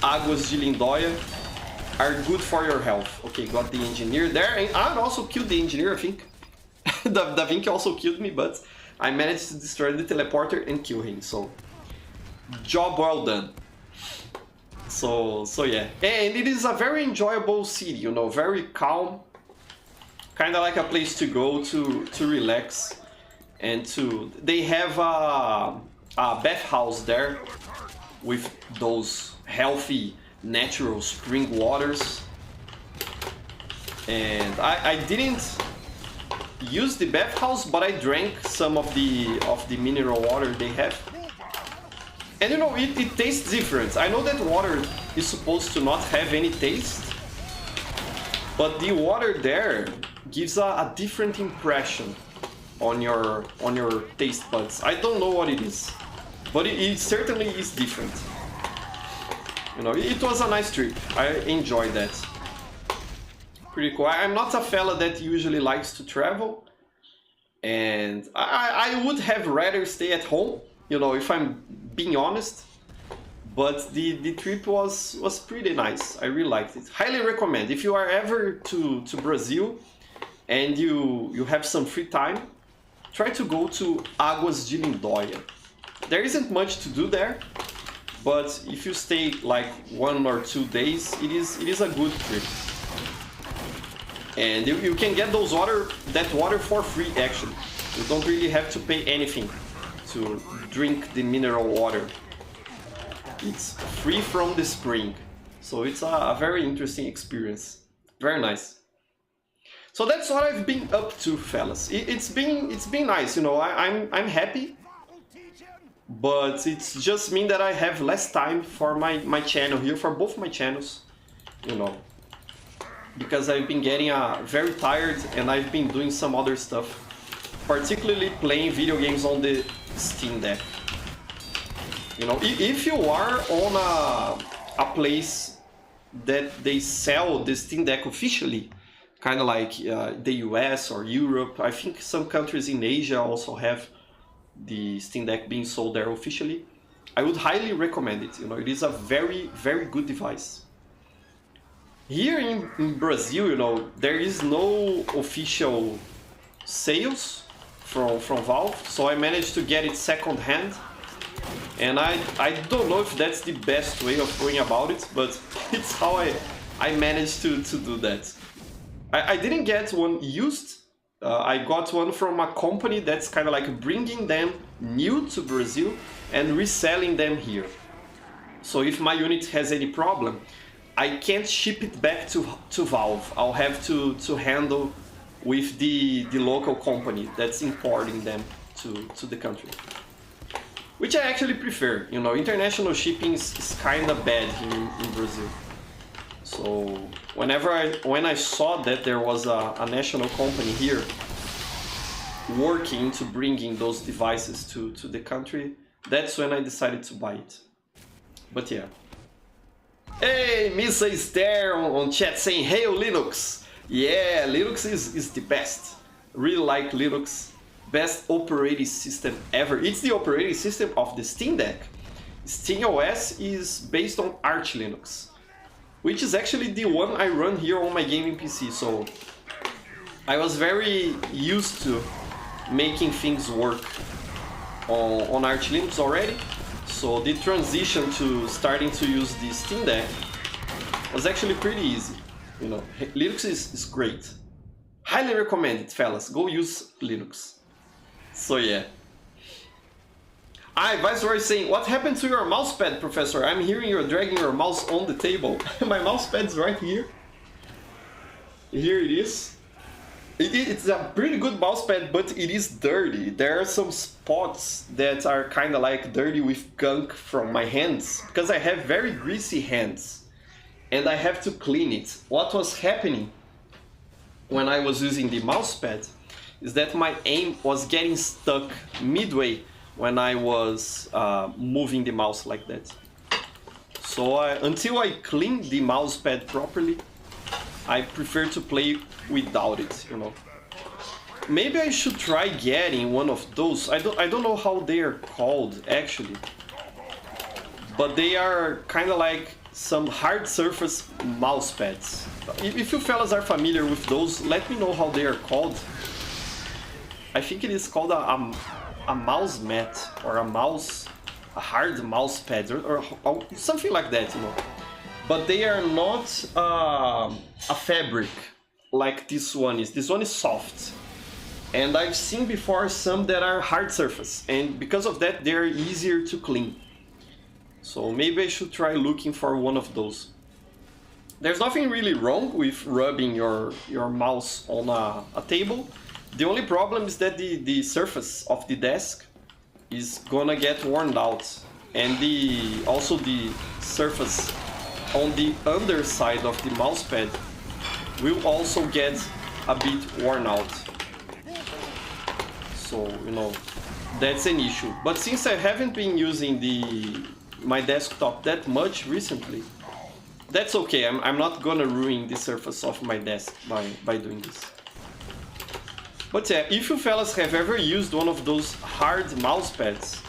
Águas de Lindóia are good for your health. Okay, got the engineer there, and I also killed the engineer, I think. Da Vinci also killed me, but I managed to destroy the teleporter and kill him, so job well done. So yeah, and it is a very enjoyable city, you know, very calm, kind of like a place to go to relax, and they have a bathhouse there with those healthy natural spring waters. And I didn't use the bathhouse, but I drank some of the mineral water they have. And you know, it tastes different. I know that water is supposed to not have any taste, but the water there gives a different impression on your taste buds. I don't know what it is, but it certainly is different. You know, it was a nice trip. I enjoyed that. Pretty cool. I'm not a fella that usually likes to travel, and I would have rather stay at home, you know, if I'm being honest. But the trip was pretty nice. I really liked it. Highly recommend. If you are ever to Brazil and you have some free time, try to go to Águas de Lindóia. There isn't much to do there. but if you stay like 1 or 2 days, it is a good trip. And you can get that water for free actually. You don't really have to pay anything to drink the mineral water. It's free from the spring. So it's a very interesting experience. Very nice. So that's what I've been up to, fellas. It's been nice, you know. I'm happy, but it's just mean that I have less time for my channel here, for both my channels, you know, because I've been getting very tired and I've been doing some other stuff, particularly playing video games on the Steam Deck. You know, if you are on a place that they sell the Steam Deck officially, kind of like the US or Europe, I think some countries in Asia also have the Steam Deck being sold there officially, I would highly recommend it. You know, it is a very, very good device. Here in Brazil, you know, there is no official sales from Valve, so I managed to get it second-hand. And I don't know if that's the best way of going about it, but it's how I managed to do that. I didn't get one used. I got one from a company that's kind of like bringing them new to Brazil and reselling them here. So if my unit has any problem, I can't ship it back to Valve. I'll have to handle with the local company that's importing them to the country. Which I actually prefer. You know, international shipping is kind of bad here in Brazil. So when I saw that there was a national company here working to bringing those devices to the country, that's when I decided to buy it. But yeah. Hey, Misa is there on chat saying, "Hail Linux!" Yeah, Linux is the best. Really like Linux. Best operating system ever. It's the operating system of the Steam Deck. SteamOS is based on Arch Linux, which is actually the one I run here on my gaming PC. So I was very used to making things work on Arch Linux already. So the transition to starting to use the Steam Deck was actually pretty easy. You know, Linux is great. Highly recommend it, fellas. Go use Linux. So yeah. Viceroy is saying, "What happened to your mousepad, Professor? I'm hearing you're dragging your mouse on the table." My mousepad's right here. Here it is. It's a pretty good mousepad, but it is dirty. There are some spots that are kind of like dirty with gunk from my hands, because I have very greasy hands and I have to clean it. What was happening when I was using the mousepad is that my aim was getting stuck midway when I was moving the mouse like that. So until I clean the mousepad properly, I prefer to play without it, you know. Maybe I should try getting one of those. I don't know how they are called actually, but they are kind of like some hard surface mousepads. If you fellas are familiar with those, let me know how they are called. I think it is called a mouse mat or a hard mouse pad or something like that, you know. But they are not a fabric like this one is. This one is soft. And I've seen before some that are hard surface, and because of that they're easier to clean. So maybe I should try looking for one of those. There's nothing really wrong with rubbing your mouse on a table. The only problem is that the surface of the desk is gonna get worn out, and also the surface on the underside of the mousepad will also get a bit worn out. So, you know, that's an issue. But since I haven't been using my desktop that much recently, that's okay. I'm not gonna ruin the surface of my desk by doing this. But yeah, if you fellas have ever used one of those hard mouse pads,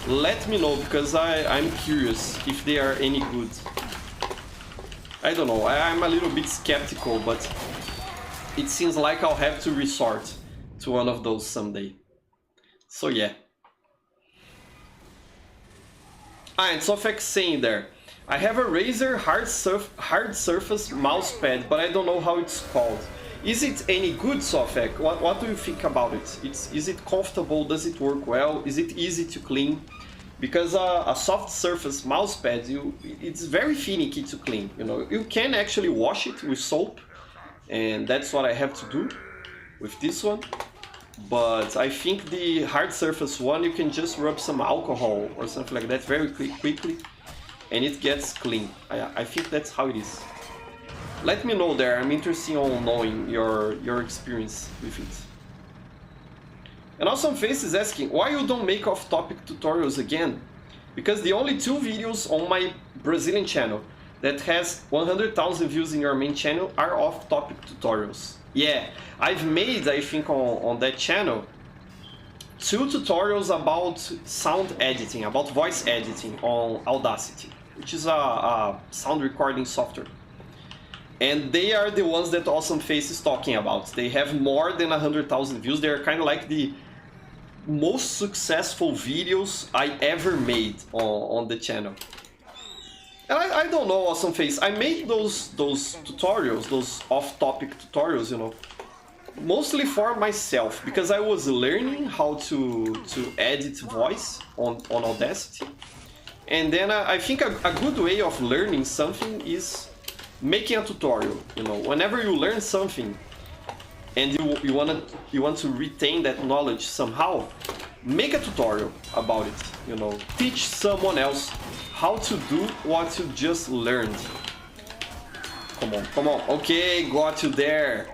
let me know, because I'm curious if they are any good. I don't know, I'm a little bit skeptical, but it seems like I'll have to resort to one of those someday. So yeah. And Sofek saying there, I have a Razer hard surface mouse pad, but I don't know how it's called. Is it any good, Sofek? What do you think about it? Is it comfortable? Does it work well? Is it easy to clean? Because a soft surface mouse pad, it's very finicky to clean. You know, you can actually wash it with soap, and that's what I have to do with this one. But I think the hard surface one, you can just rub some alcohol or something like that very quickly, and it gets clean. I think that's how it is. Let me know there. I'm interested in knowing your experience with it. And Awesome Face is asking, why you don't make off-topic tutorials again? Because the only 2 videos on my Brazilian channel that has 100,000 views in your main channel are off-topic tutorials. Yeah, I've made, I think, on that channel 2 tutorials about sound editing, about voice editing on Audacity, which is a sound recording software. And they are the ones that Awesome Face is talking about. They have more than 100,000 views. They're kind of like the most successful videos I ever made on the channel. And I don't know, Awesome Face, I made those tutorials, those off-topic tutorials, you know, mostly for myself, because I was learning how to edit voice on Audacity. And then I think a good way of learning something is making a tutorial. You know, whenever you learn something and you want to retain that knowledge somehow, make a tutorial about it. You know, teach someone else how to do what you just learned. Come on. Okay, got you there.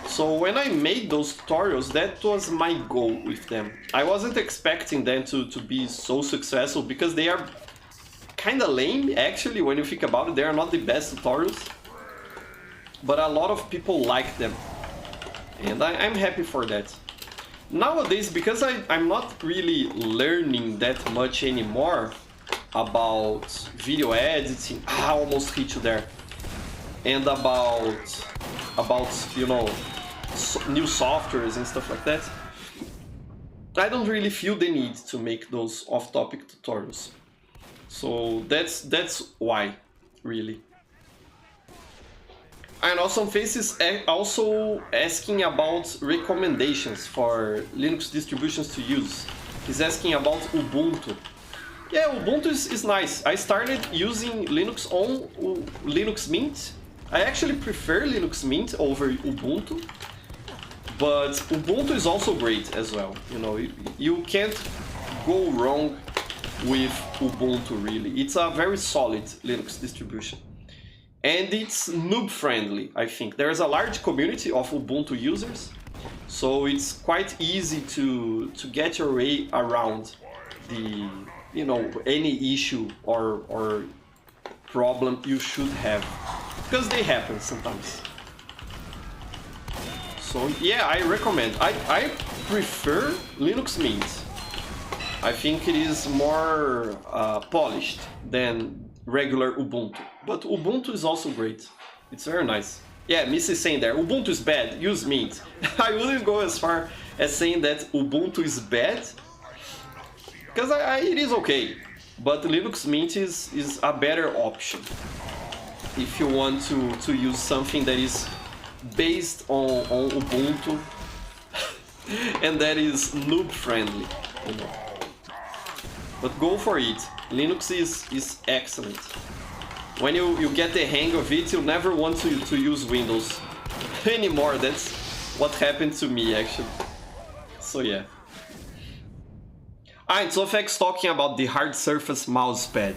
So when I made those tutorials, that was my goal with them. I wasn't expecting them to be so successful, because they are kind of lame, actually, when you think about it. They are not the best tutorials, but a lot of people like them, and I'm happy for that. Nowadays, because I'm not really learning that much anymore about video editing, I almost hit you there, and about you know, new softwares and stuff like that, I don't really feel the need to make those off-topic tutorials. So that's why, really. And Awesome Face is also asking about recommendations for Linux distributions to use. He's asking about Ubuntu. Yeah, Ubuntu is nice. I started using Linux on Linux Mint. I actually prefer Linux Mint over Ubuntu, but Ubuntu is also great as well. You know, you can't go wrong with Ubuntu, really. It's a very solid Linux distribution. And it's noob friendly, I think. There's a large community of Ubuntu users, so it's quite easy to get your way around the, you know, any issue or problem you should have, because they happen sometimes. So yeah, I recommend. I prefer Linux Mint. I think it is more polished than regular Ubuntu, but Ubuntu is also great. It's very nice. Yeah, Miss is saying there, Ubuntu is bad, use Mint. I wouldn't go as far as saying that Ubuntu is bad, because it is okay, but Linux Mint is a better option if you want to use something that is based on Ubuntu and that is noob friendly, you know. But go for it. Linux is excellent. When you get the hang of it, you'll never want to use Windows anymore. That's what happened to me, actually. So yeah. And Sofek's talking about the hard surface mouse pad.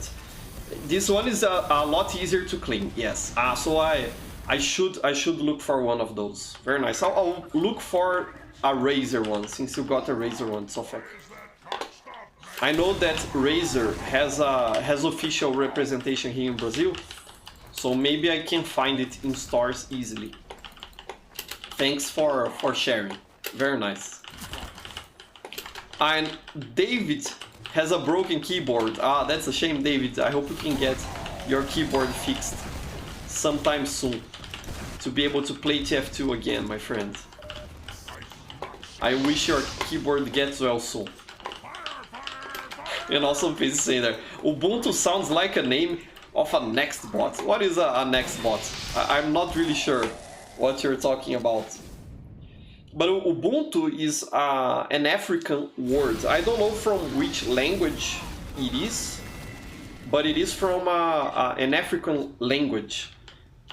This one is a lot easier to clean, yes. So I should look for one of those. Very nice. I'll look for a Razer one, since you got a Razer one, Sofek. I know that Razer has official representation here in Brazil, so maybe I can find it in stores easily. Thanks for sharing. Very nice. And David has a broken keyboard. Ah, that's a shame, David. I hope you can get your keyboard fixed sometime soon to be able to play TF2 again, my friend. I wish your keyboard gets well soon. And also Face is saying there, Ubuntu sounds like a name of a next bot. What is a next bot? I'm not really sure what you're talking about. But Ubuntu is an African word. I don't know from which language it is, but it is from an African language.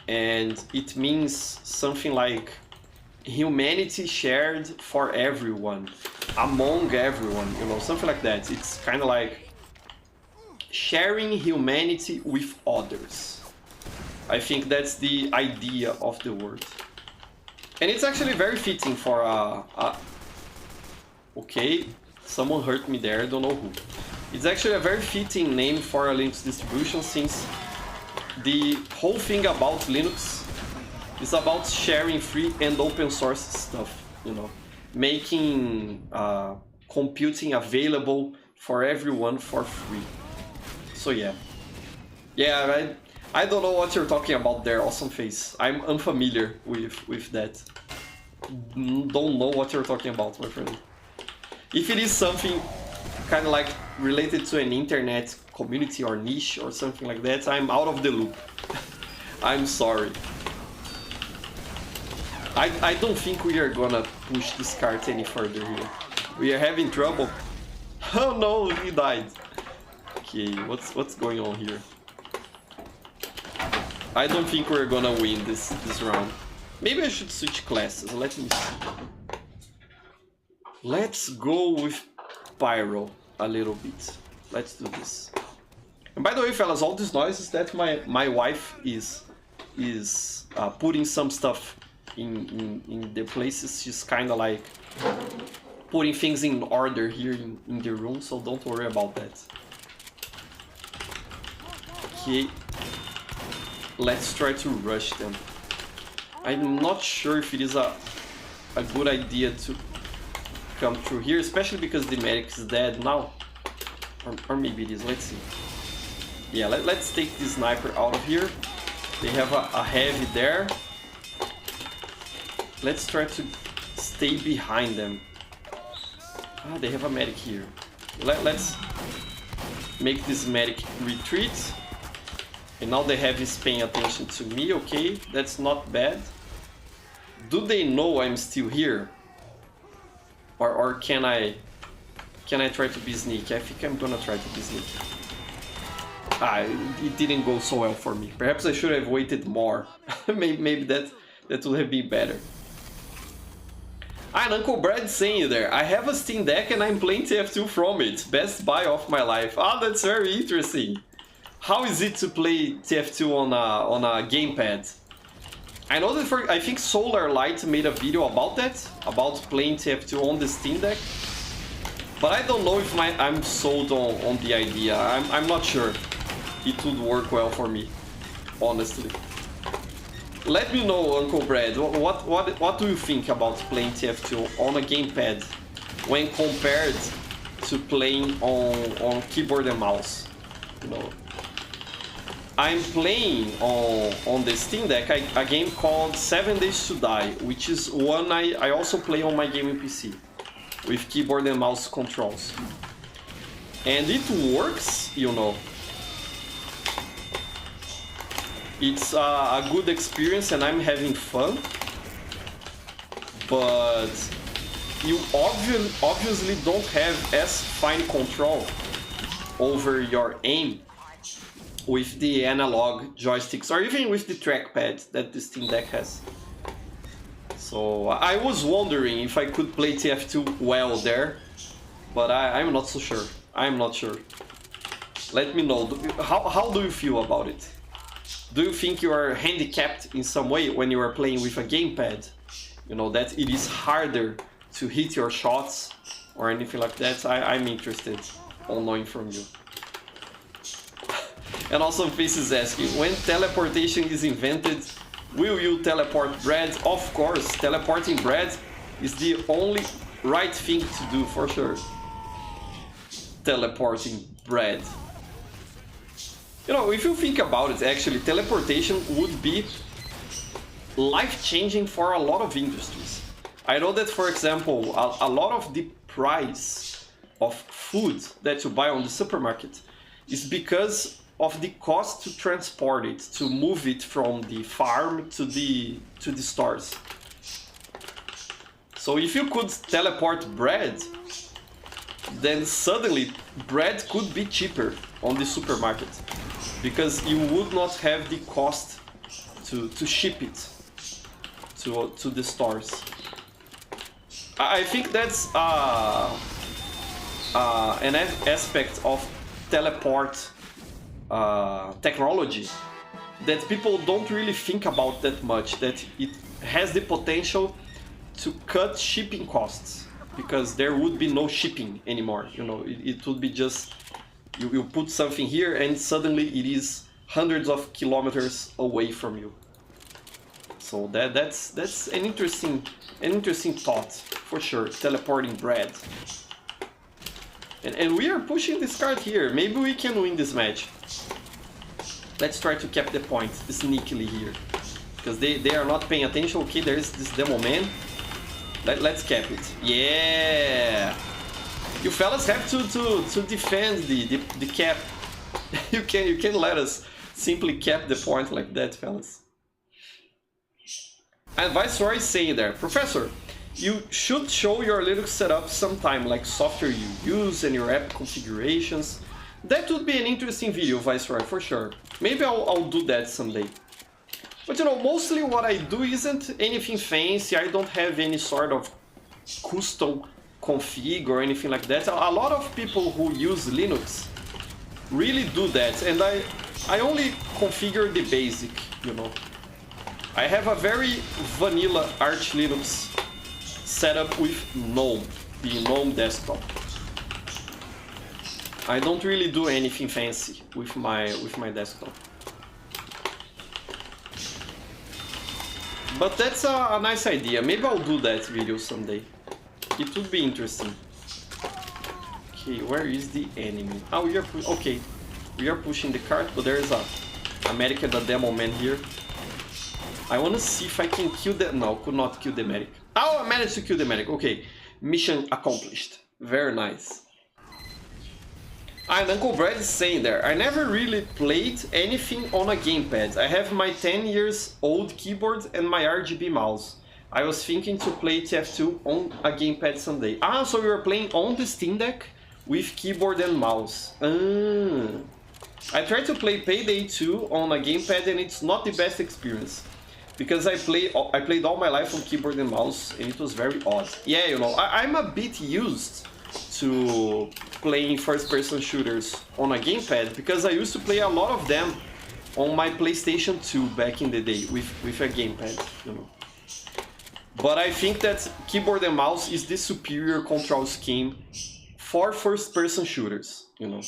And it means something like humanity shared for everyone, among everyone, you know, something like that. It's kind of like sharing humanity with others. I think that's the idea of the word. And it's actually very fitting for okay, someone hurt me there, I don't know who. It's actually a very fitting name for a Linux distribution, since the whole thing about Linux is about sharing free and open source stuff, you know, making computing available for everyone for free. So yeah, I don't know what you're talking about there, Awesome Face. I'm unfamiliar with that. Don't know what you're talking about, my friend. If it is something kind of like related to an internet community or niche or something like that, I'm out of the loop. I'm sorry. I don't think we are gonna push this cart any further here. We are having trouble. Oh no, he died. Okay, what's going on here? I don't think we're gonna win this round. Maybe I should switch classes. Let me see. Let's go with Pyro a little bit. Let's do this. And by the way, fellas, all this noise is that my wife is putting some stuff in the places. She's kind of like putting things in order here in the room, so don't worry about that. Okay, let's try to rush them. I'm not sure if it is a good idea to come through here, especially because the medic is dead now. Or maybe it is, let's see. Yeah, let's take the sniper out of here. They have a heavy there. Let's try to stay behind them. Ah, they have a medic here. Let's make this medic retreat. And now the heavy is paying attention to me. Okay, that's not bad. Do they know I'm still here? Or can I try to be sneaky? I think I'm gonna try to be sneaky. Ah, it didn't go so well for me. Perhaps I should have waited more. maybe that would have been better. And Uncle Brad saying there, I have a Steam Deck and I'm playing TF2 from it. Best buy of my life. Ah, that's very interesting. How is it to play TF2 on a gamepad? I know that I think Solar Light made a video about that, about playing TF2 on the Steam Deck. But I don't know if I'm sold on the idea. I'm not sure it would work well for me, honestly. Let me know, Uncle Brad, what do you think about playing TF2 on a gamepad when compared to playing on keyboard and mouse? You know, I'm playing on the Steam Deck a game called 7 Days to Die, which is one I also play on my gaming PC with keyboard and mouse controls. And it works, you know. It's a good experience and I'm having fun. But you obviously don't have as fine control over your aim with the analog joysticks or even with the trackpad that the Steam Deck has. So I was wondering if I could play TF2 well there, but I'm not so sure. I'm not sure. Let me know. How do you feel about it? Do you think you are handicapped in some way when you are playing with a gamepad? You know, that it is harder to hit your shots or anything like that? I'm interested on knowing from you. And also Face is asking, when teleportation is invented, will you teleport bread? Of course, teleporting bread is the only right thing to do, for sure. Teleporting bread. You know, if you think about it, actually, teleportation would be life-changing for a lot of industries. I know that, for example, a lot of the price of food that you buy on the supermarket is because of the cost to transport it, to move it from the farm to the stores. So if you could teleport bread, then suddenly bread could be cheaper on the supermarket, because you would not have the cost to ship it to the stores. I think that's an aspect of teleport technology that people don't really think about that much, that it has the potential to cut shipping costs, because there would be no shipping anymore. You know, it would be just you put something here and suddenly it is hundreds of kilometers away from you. So that's an interesting thought for sure. Teleporting bread. And we are pushing this card here. Maybe we can win this match. Let's try to cap the point sneakily here, because they are not paying attention. Okay, there is this demo man. Let's cap it. Yeah! You fellas have to defend the cap. you can let us simply cap the point like that, fellas. And Viceroy is saying there, Professor, you should show your Linux setup sometime, like software you use and your app configurations. That would be an interesting video, Viceroy, for sure. Maybe I'll do that someday. But you know, mostly what I do isn't anything fancy. I don't have any sort of custom config or anything like that. A lot of people who use Linux really do that, and I only configure the basic, you know. I have a very vanilla Arch Linux setup with GNOME, the GNOME desktop. I don't really do anything fancy with my desktop. But that's a nice idea. Maybe I'll do that video someday. It would be interesting. Okay, where is the enemy? Oh, we are pushing the cart, but there is a medic and a demo man here. I want to see if I can kill the... No, could not kill the medic. Oh, I managed to kill the medic. Okay, mission accomplished. Very nice. And Uncle Brad is saying there, I never really played anything on a gamepad. I have my 10 years old keyboard and my RGB mouse. I was thinking to play TF2 on a gamepad someday. Ah, so you are playing on the Steam Deck with keyboard and mouse. I tried to play Payday 2 on a gamepad and it's not the best experience, because I played all my life on keyboard and mouse and it was very odd. Yeah, you know, I'm a bit used to playing first-person shooters on a gamepad, because I used to play a lot of them on my PlayStation 2 back in the day with a gamepad, you know. But I think that keyboard and mouse is the superior control scheme for first-person shooters, you know.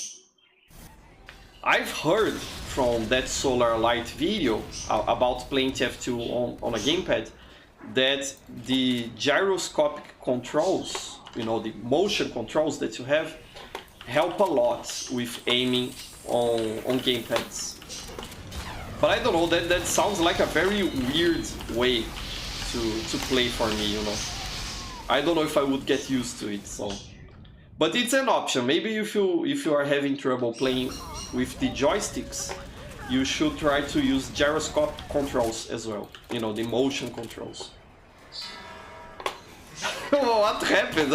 I've heard from that Solar Light video about playing TF2 on a gamepad that the gyroscopic controls, you know, the motion controls that you have, help a lot with aiming on gamepads. But I don't know, that sounds like a very weird way to play for me, you know. I don't know if I would get used to it, so. But it's an option. Maybe if you are having trouble playing with the joysticks, you should try to use gyroscope controls as well. You know, the motion controls. What happened?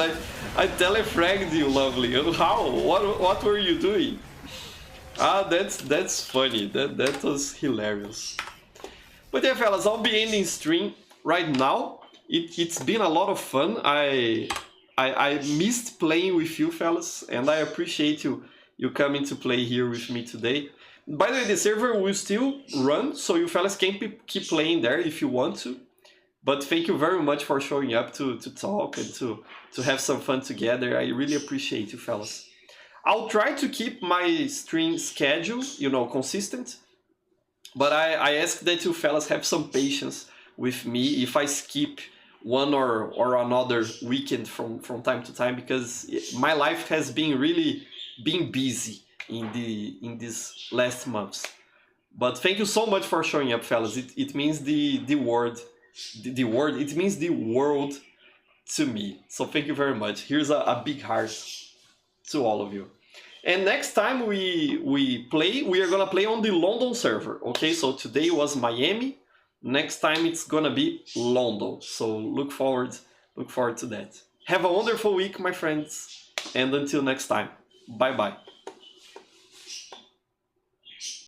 I telefragged you, lovely. How? What were you doing? Ah, that's funny. That was hilarious. But yeah, fellas, I'll be ending stream right now. It's been a lot of fun. I missed playing with you, fellas, and I appreciate you coming to play here with me today. By the way, the server will still run, so you fellas can keep playing there if you want to. But thank you very much for showing up to talk and to have some fun together. I really appreciate you, fellas. I'll try to keep my stream schedule, you know, consistent. But I ask that you fellas have some patience with me if I skip one or another weekend from time to time, because my life has been really busy in these last months. But thank you so much for showing up, fellas. It means the world to me. So thank you very much. Here's a big heart. to all of you. And next time we play, we are gonna play on the London server. Okay, so today was Miami. Next time it's gonna be London. So look forward to that. Have a wonderful week, my friends, and until next time, bye bye.